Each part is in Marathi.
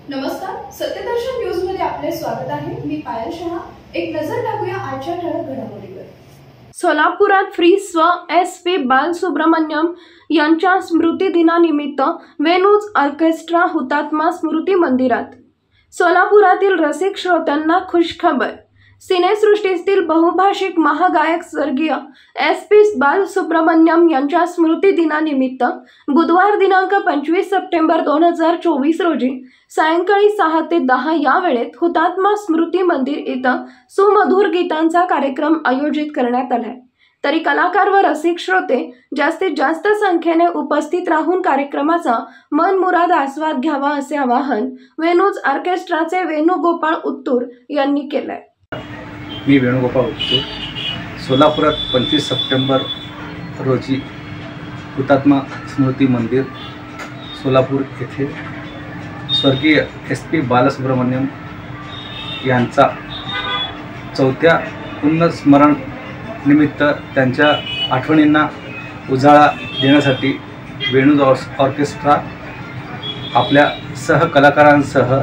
नमस्कार, सत्यदर्शन न्यूज मध्ये आपले स्वागत आहे। मी पायल शहा। एक नजर टाकूया आजच्या ठळक घडामोडीवर। सोलापुरात श्री स्व SP बालसुब्रमण्यम यांच्या स्मृती दिनानिमित्त वेणूज ऑर्केस्ट्रा हुतात्मा स्मृती मंदिरात। सोलापुरातील रसिक श्रोत्यांना खुशखबर। सिनेसृष्टीतील बहुभाषिक महागायक स्वर्गीय SP बालसुब्रमण्यम यांच्या स्मृती दिनानिमित्त बुधवार दिनांक 25 सप्टेंबर 2024 रोजी सायंकाळी 6 ते 10 या वेळेत हुतात्मा स्मृती मंदिर इथं सुमधुर गीतांचा कार्यक्रम आयोजित करण्यात आलाय। तरी कलाकार व रसिक श्रोते जास्तीत जास्त संख्येने उपस्थित राहून कार्यक्रमाचा मनमुराद आस्वाद घ्यावा असे आवाहन वेणूज ऑर्केस्ट्राचे वेणुगोपाळ उत्तूर यांनी केलंय। मी वेणुगोपाळ उत्तूर सोलापुरात 25 सप्टेंबर रोजी हुतात्मा स्मृती मंदिर सोलापूर येथे स्वर्गीय SP बालसुब्रमण्यम यांचा 4थ्या पुण्यस्मरण निमित्त त्यांच्या आठवणींना उजाळा देण्यासाठी वेणूज ऑर्केस्ट्रा आपल्या सहकलाकारांसह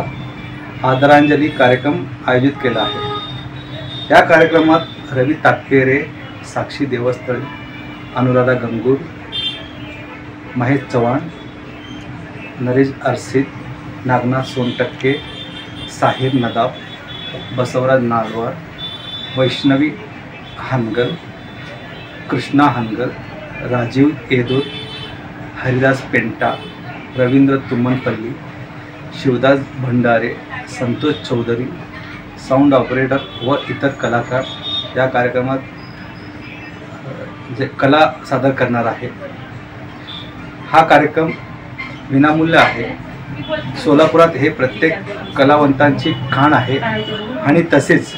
आदरांजली कार्यक्रम आयोजित केला आहे। या कार्यक्रमात रवी ताकपेरे, साक्षी देवस्थळी, अनुराधा गंगूर, महेश चव्हाण, नरेश अरसित, नागनाथ सोनटक्के, साहिर नदाब, बसवराज नालवार, वैष्णवी हानगल, कृष्णा हानगल, राजीव येदूर, हरिदास पेंटा, रवींद्र तुमनपल्ली, शिवदास भंडारे, संतोष चौधरी, साऊंड ऑपरेटर व इतर कलाकार या कार्यक्रमात जे कला सादर करणार आहे। हा कार्यक्रम विनामूल्य आहे। सोलापुरात हे प्रत्येक कलावंतांची खाण आहे आणि तसेच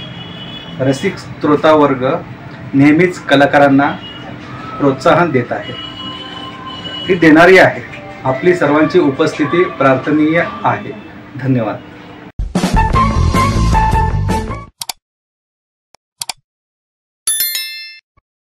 रसिक श्रोतावर्ग नेहमीच कलाकारांना प्रोत्साहन देत आहे, ही देणारी आहे। आपली सर्वांची उपस्थिती प्रार्थनीय आहे। धन्यवाद।